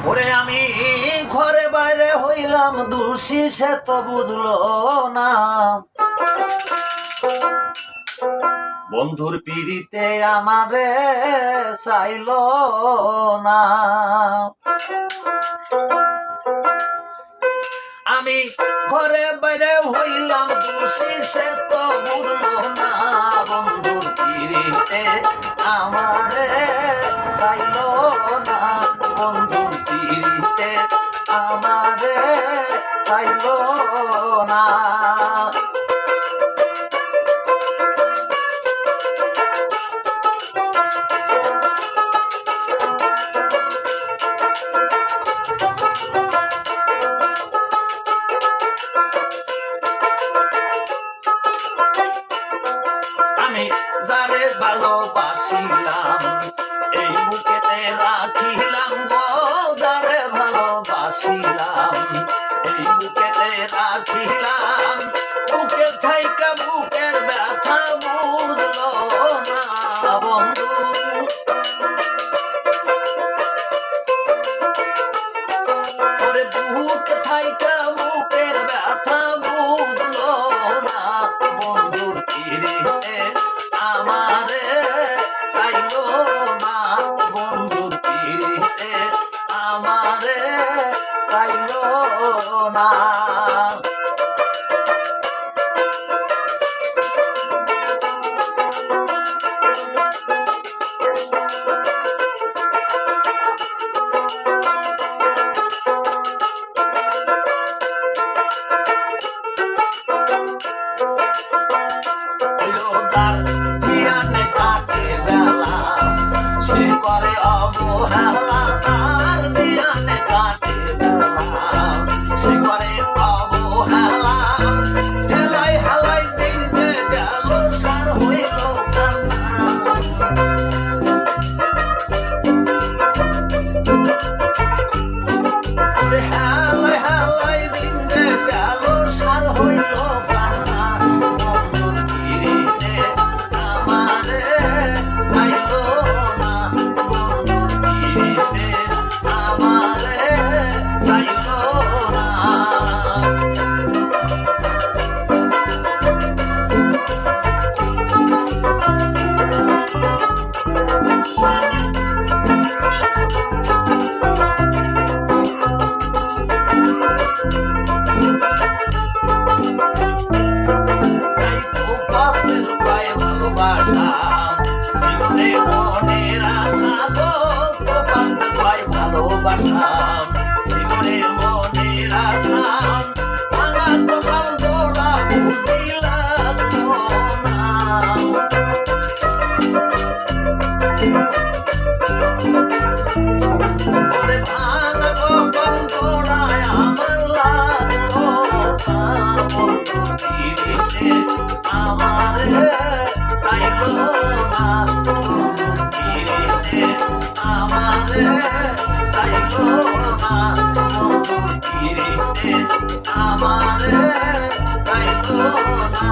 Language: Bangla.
ওরে আমি ঘরে বাইরে হইলাম দোষী, সে তো বুঝলো না। বন্ধুর পিড়িতে আমারে চাইল না। আমি ঘরে বাইরে হইলাম দোষী, সে তো বুঝলো না। বন্ধুর পিড়িতে আমারে চাইল না। বন্ধুর পিড়িতে আমারে চাইল না। আমি যারে ভালোবাসিলাম এই বুকেতে রাখিলাম গো। যারে ভালোবাসিলাম এই বুকেতে রাখিলাম। বুকে থাইকা বুকের ব্যথা বুঝলো না বন্ধু। ওরে বুক থাইকা বুকের ব্যথা বুঝলো না। বন্ধুর পিড়িতে আমারে চাইল না। বন্ধুর পিড়িতে আমারে চাইল না। সে করে অবহেলা, তার দিয়ানে কাটে বেলা। সে করে অবহেলা, হেলাই হেলাই দিন যে গেল সার হইল কান্না। হেলাই হেলাই দিন যে গেল সার হইল কান্না। বন্ধুর পিড়িতে আমারে চাইল না। বন্ধুর পিড়িতে আমারে চাইল না। তাই তো পথে লুকায় ভালোবাসা, জীবনে মনের আশা গো। তো পথে লুকায় ভালোবাসা, জীবনে মনের আশা। ভাঙা তোমার জোড়া বুঝিলাম না। ওরে ভাঙা কপাল জোড়ায় আমার লাগলো না। বন্ধুর পিড়িতে আমারে চাইল না। বন্ধুর পিড়িতে আমারে চাইল না। বন্ধুর পিড়িতে আমারে চাইল না।